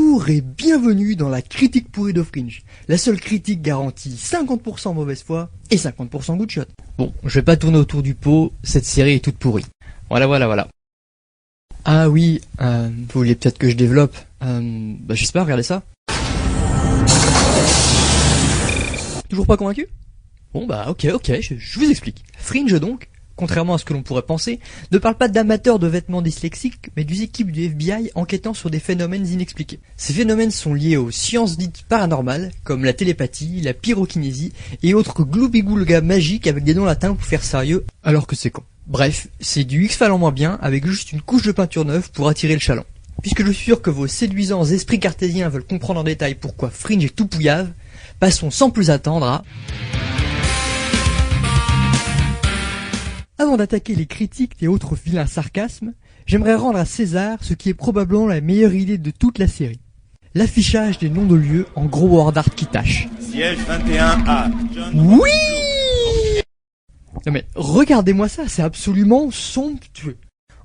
Bonjour et bienvenue dans la critique pourrie de Fringe. La seule critique garantie 50% mauvaise foi et 50% good shot. Bon, je vais pas tourner autour du pot, cette série est toute pourrie. Voilà. Ah oui, vous voulez peut-être que je développe. Je sais pas, regardez ça. Toujours pas convaincu? Bon ok, je vous explique. Fringe donc, contrairement à ce que l'on pourrait penser, ne parle pas d'amateurs de vêtements dyslexiques, mais des équipes du FBI enquêtant sur des phénomènes inexpliqués. Ces phénomènes sont liés aux sciences dites paranormales, comme la télépathie, la pyrokinésie et autres gloubi-goulgas magiques avec des noms latins pour faire sérieux, alors que c'est con. Bref, c'est du X-Files en moins bien, avec juste une couche de peinture neuve pour attirer le chaland. Puisque je suis sûr que vos séduisants esprits cartésiens veulent comprendre en détail pourquoi Fringe est tout pouillave, passons sans plus attendre à... Avant d'attaquer les critiques et autres vilains sarcasmes, j'aimerais rendre à César ce qui est probablement la meilleure idée de toute la série. L'affichage des noms de lieux en gros word art qui tâche. Siège 21A. Oui! Non mais regardez-moi ça, c'est absolument somptueux.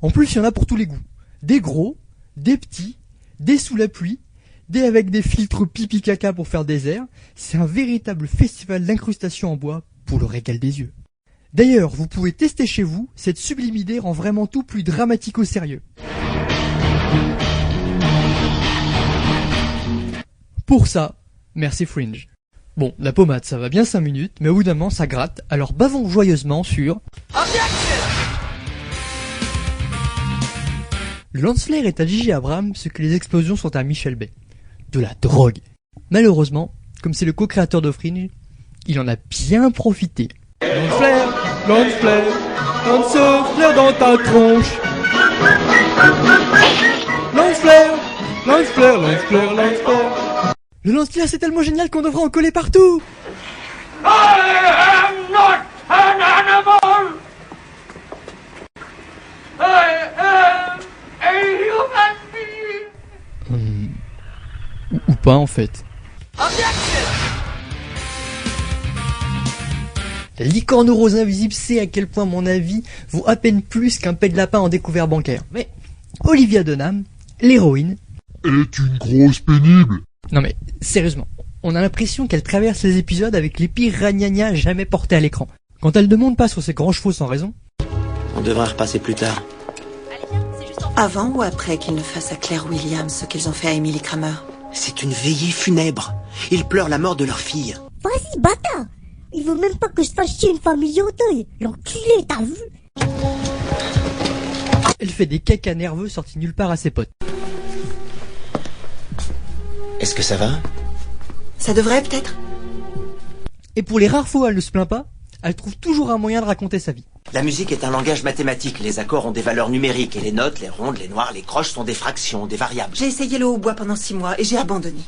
En plus, il y en a pour tous les goûts. Des gros, des petits, des sous la pluie, des avec des filtres pipi caca pour faire des airs. C'est un véritable festival d'incrustation en bois pour le régal des yeux. D'ailleurs, vous pouvez tester chez vous, cette sublime idée rend vraiment tout plus dramatique au sérieux. Pour ça, merci Fringe. Bon, la pommade ça va bien 5 minutes, mais au bout d'un moment ça gratte, alors bavons joyeusement sur... Le lance-flaire est à J.J. Abrams ce que les explosions sont à Michel Bay. De la drogue. Malheureusement, comme c'est le co-créateur de Fringe, il en a bien profité. Lance-flaire dans ta tronche. Lance-flaire. Le lance-flaire c'est tellement génial qu'on devrait en coller partout. I am not an animal! I am a human being! Ou pas en fait. La licorne rose invisible sait à quel point mon avis vaut à peine plus qu'un pet de lapin en découvert bancaire. Mais Olivia Dunham, l'héroïne, est une grosse pénible. Non mais sérieusement, on a l'impression qu'elle traverse les épisodes avec les pires ragnagnas jamais portés à l'écran. Quand elle ne monte pas sur ses grands chevaux sans raison... On devra repasser plus tard. Avant ou après qu'ils ne fassent à Claire Williams ce qu'ils ont fait à Emily Kramer? C'est une veillée funèbre. Ils pleurent la mort de leur fille. Vas-y, bâtard! Il veut même pas que je fasse chier une famille au deuil. L'enculé, t'as vu? Elle fait des cacas nerveux sortis nulle part à ses potes. Est-ce que ça va? Ça devrait peut-être. Et pour les rares fois où elle ne se plaint pas, elle trouve toujours un moyen de raconter sa vie. La musique est un langage mathématique. Les accords ont des valeurs numériques et les notes, les rondes, les noires, les croches sont des fractions, des variables. J'ai essayé le hautbois pendant 6 mois et j'ai abandonné.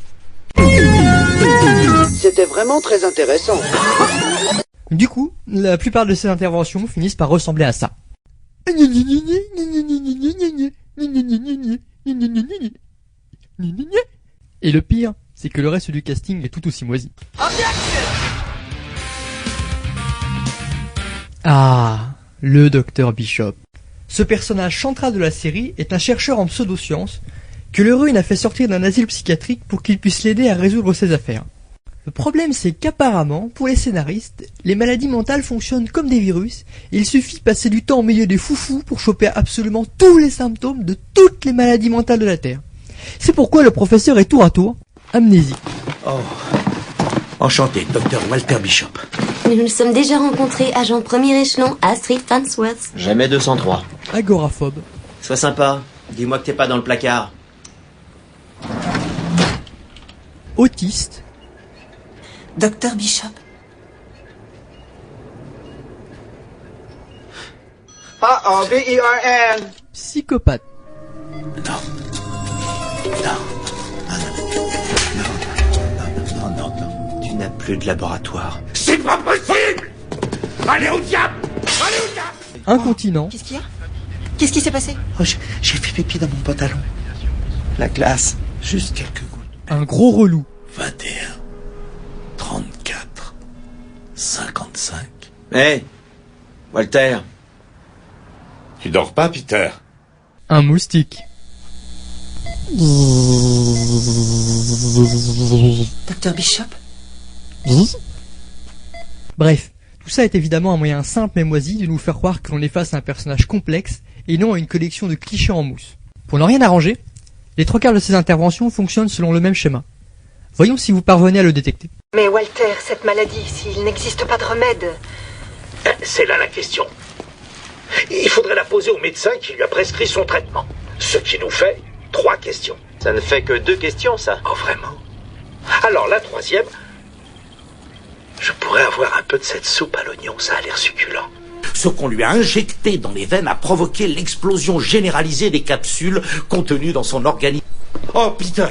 C'était vraiment très intéressant. Du coup, la plupart de ces interventions finissent par ressembler à ça. Et le pire, c'est que le reste du casting est tout aussi moisi. Ah, le Dr Bishop. Ce personnage central de la série est un chercheur en pseudosciences que l'héroïne a fait sortir d'un asile psychiatrique pour qu'il puisse l'aider à résoudre ses affaires. Le problème c'est qu'apparemment, pour les scénaristes, les maladies mentales fonctionnent comme des virus, et il suffit de passer du temps au milieu des foufous pour choper absolument tous les symptômes de toutes les maladies mentales de la Terre. C'est pourquoi le professeur est tour à tour amnésique. Oh, enchanté, Dr Walter Bishop. Nous nous sommes déjà rencontrés, agent premier échelon, Astrid Farnsworth. Jamais 203. Agoraphobe. Sois sympa, dis-moi que t'es pas dans le placard. Autiste. Dr Bishop. B-E-R-N. Psychopathe. Non. Tu n'as plus de laboratoire. C'est pas possible! Allez au diable! Incontinent. Qu'est-ce qu'il y a? Qu'est-ce qui s'est passé? Oh, j'ai fait pipi dans mon pantalon. La glace, juste quelques gouttes. Un gros relou. 21, 34, 55. Hé, Walter. Tu dors pas, Peter? Un moustique. Docteur Bishop? Bref, tout ça est évidemment un moyen simple mais moisi de nous faire croire que l'on est face à un personnage complexe et non à une collection de clichés en mousse. Pour ne rien arranger, les 3/4 de ces interventions fonctionnent selon le même schéma. Voyons si vous parvenez à le détecter. Mais Walter, cette maladie, s'il n'existe pas de remède... C'est là la question. Il faudrait la poser au médecin qui lui a prescrit son traitement. Ce qui nous fait 3 questions. Ça ne fait que 2 questions, ça. Oh, vraiment? Alors, la 3e... Je pourrais avoir un peu de cette soupe à l'oignon, ça a l'air succulent. Ce qu'on lui a injecté dans les veines a provoqué l'explosion généralisée des capsules contenues dans son organisme. Oh, Peter,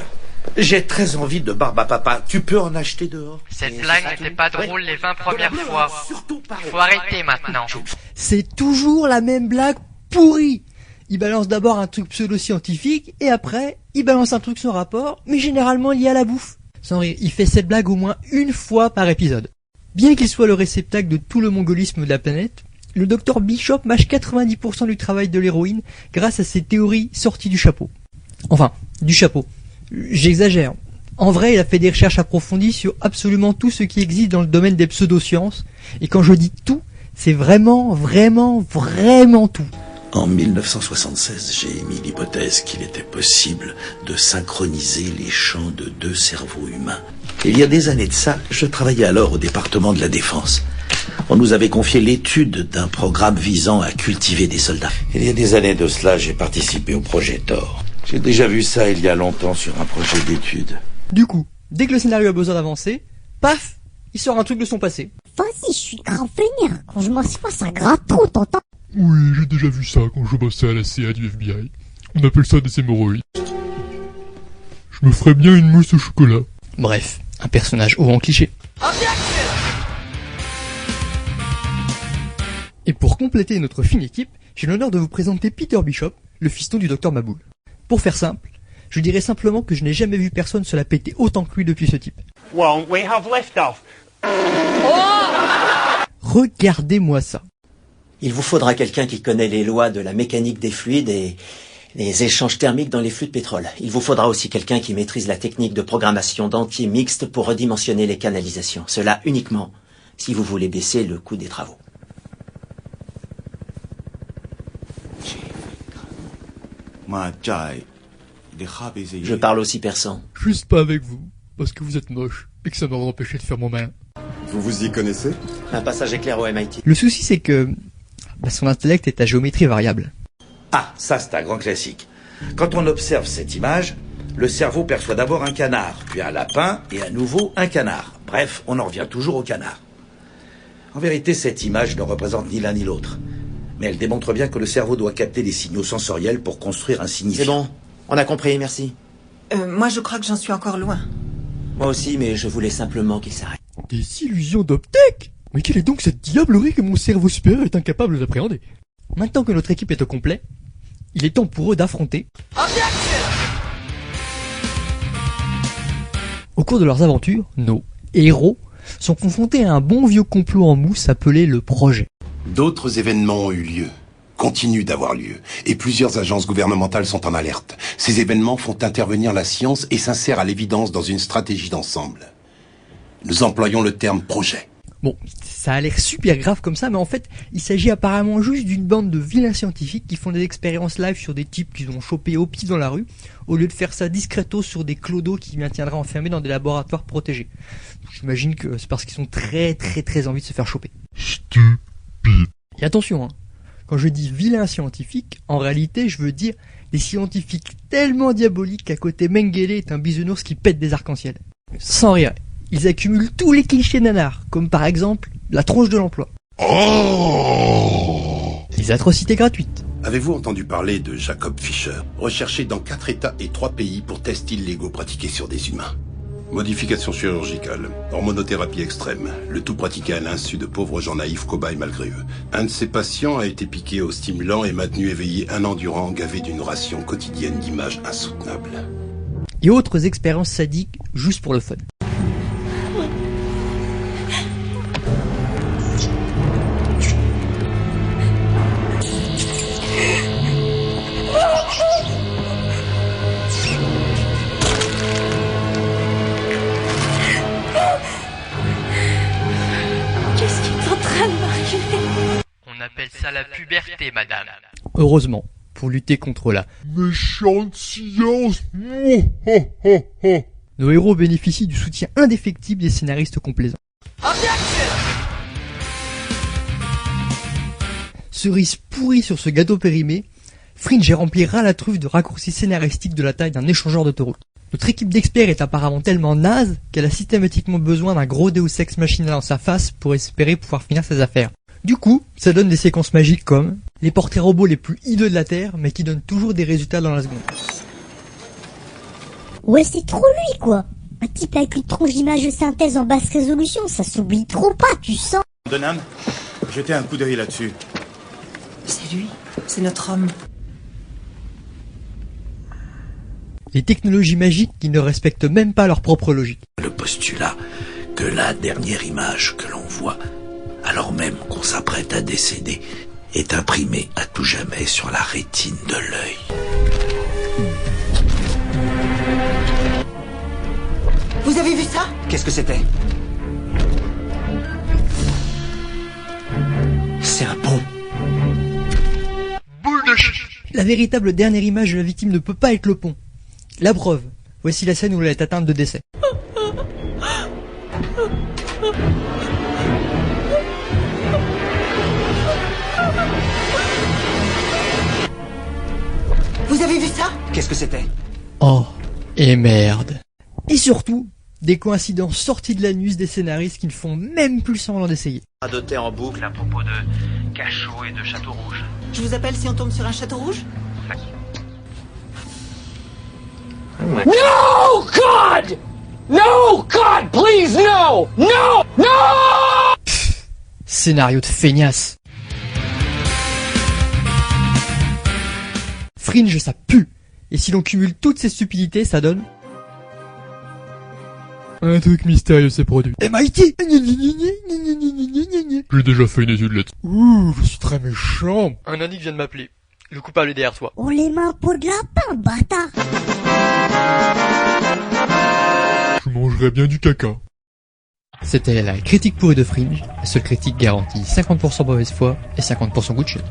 j'ai très envie de barbe à papa. Tu peux en acheter dehors? Cette blague n'était pas drôle les 20 premières fois. Il faut arrêter maintenant. C'est toujours la même blague pourrie. Il balance d'abord un truc pseudo-scientifique et après, il balance un truc sans rapport, mais généralement lié à la bouffe. Sans rire, il fait cette blague au moins une fois par épisode. Bien qu'il soit le réceptacle de tout le mongolisme de la planète, le docteur Bishop mâche 90% du travail de l'héroïne grâce à ses théories sorties du chapeau. Enfin, du chapeau. J'exagère. En vrai, il a fait des recherches approfondies sur absolument tout ce qui existe dans le domaine des pseudosciences. Et quand je dis tout, c'est vraiment tout. En 1976, j'ai émis l'hypothèse qu'il était possible de synchroniser les champs de 2 cerveaux humains. Il y a des années de ça, je travaillais alors au département de la Défense. On nous avait confié l'étude d'un programme visant à cultiver des soldats. Il y a des années de cela, j'ai participé au projet Thor. J'ai déjà vu ça il y a longtemps sur un projet d'étude. Du coup, dès que le scénario a besoin d'avancer, paf, il sort un truc de son passé. Vas-y, je suis grave vénère. Quand je m'assois, ça gratte trop, t'entends? Oui, j'ai déjà vu ça quand je bossais à la CA du FBI. On appelle ça des hémorroïdes. Je me ferais bien une mousse au chocolat. Bref, un personnage haut en cliché. Et pour compléter notre fine équipe, j'ai l'honneur de vous présenter Peter Bishop, le fiston du docteur Maboul. Pour faire simple, je dirais simplement que je n'ai jamais vu personne se la péter autant que lui depuis ce type. Won't we have liftoff? Regardez-moi ça. Il vous faudra quelqu'un qui connaît les lois de la mécanique des fluides et les échanges thermiques dans les flux de pétrole. Il vous faudra aussi quelqu'un qui maîtrise la technique de programmation d'entiers mixtes pour redimensionner les canalisations. Cela uniquement si vous voulez baisser le coût des travaux. Je parle aussi persan. Juste pas avec vous, parce que vous êtes moche et que ça m'aurait empêché de faire mon malin. Vous vous y connaissez? Un passage éclair au MIT. Le souci c'est que son intellect est à géométrie variable. Ah, ça c'est un grand classique. Quand on observe cette image, le cerveau perçoit d'abord un canard, puis un lapin et à nouveau un canard. Bref, on en revient toujours au canard. En vérité, cette image ne représente ni l'un ni l'autre. Mais elle démontre bien que le cerveau doit capter des signaux sensoriels pour construire un signifiant. C'est bon, on a compris, merci. Moi, je crois que j'en suis encore loin. Moi aussi, mais je voulais simplement qu'il s'arrête. Des illusions d'optique? Mais quelle est donc cette diablerie que mon cerveau supérieur est incapable d'appréhender? Maintenant que notre équipe est au complet, il est temps pour eux d'affronter. Au cours de leurs aventures, nos héros sont confrontés à un bon vieux complot en mousse appelé le projet. D'autres événements ont eu lieu, continuent d'avoir lieu, et plusieurs agences gouvernementales sont en alerte. Ces événements font intervenir la science et s'insèrent à l'évidence dans une stratégie d'ensemble. Nous employons le terme projet. Bon, ça a l'air super grave comme ça, mais en fait, il s'agit apparemment juste d'une bande de vilains scientifiques qui font des expériences live sur des types qu'ils ont chopés au pif dans la rue, au lieu de faire ça discretos sur des clodos qui maintiendraient enfermés dans des laboratoires protégés. J'imagine que c'est parce qu'ils ont très envie de se faire choper. Stupide. Et attention, hein, quand je dis vilains scientifiques, en réalité, je veux dire des scientifiques tellement diaboliques qu'à côté Mengele est un bisounours qui pète des arcs-en-ciel. Sans rire. Ils accumulent tous les clichés nanars, comme par exemple la tronche de l'emploi. Les atrocités gratuites. Avez-vous entendu parler de Jacob Fischer, recherché dans 4 États et 3 pays pour tests illégaux pratiqués sur des humains? Modification chirurgicale, hormonothérapie extrême, le tout pratiqué à l'insu de pauvres gens naïfs cobayes malgré eux. Un de ces patients a été piqué au stimulant et maintenu éveillé 1 an durant, gavé d'une ration quotidienne d'images insoutenables. Et autres expériences sadiques juste pour le fun. ça la puberté, madame. Heureusement, pour lutter contre la méchante science. Nos héros bénéficient du soutien indéfectible des scénaristes complaisants. Cerise pourrie sur ce gâteau périmé, Fringe remplira la truffe de raccourcis scénaristiques de la taille d'un échangeur d'autoroute. Notre équipe d'experts est apparemment tellement naze qu'elle a systématiquement besoin d'un gros Deus Ex Machina dans sa face pour espérer pouvoir finir ses affaires. Du coup, ça donne des séquences magiques comme les portraits robots les plus hideux de la Terre, mais qui donnent toujours des résultats dans la seconde. Ouais, c'est trop lui, quoi. Un type avec une tronche d'image de synthèse en basse résolution, ça s'oublie trop pas, tu sens. Donham, jetez un coup d'œil là-dessus. C'est lui, c'est notre homme. Les technologies magiques qui ne respectent même pas leur propre logique. Le postulat que la dernière image que l'on voit, alors même qu'on s'apprête à décéder, est imprimée à tout jamais sur la rétine de l'œil. Vous avez vu ça? Qu'est-ce que c'était? C'est un pont. Boule de ch... La véritable dernière image de la victime ne peut pas être le pont. La preuve, voici la scène où elle est atteinte de décès. Vous avez vu ça? Qu'est-ce que c'était? Oh, et merde. Et surtout, des coïncidences sorties de l'anus des scénaristes qui ne font même plus semblant d'essayer. Radoter en boucle À propos de cachot et de château rouge. Je vous appelle si on tombe sur un château rouge? No, God! No, God, please, no! No! No! Scénario de feignasse. Fringe, ça pue. Et si l'on cumule toutes ces stupidités, ça donne... Un truc mystérieux s'est produit. MIT. J'ai déjà fait une étude là-dessus. Ouh, je suis très méchant. Un indique vient de m'appeler. Le coupable est derrière toi. On les met en peau de lapin, bâtard. Je mangerais bien du caca. C'était la critique pourrie de Fringe, la seule critique garantie 50% mauvaise foi et 50% goût de chien.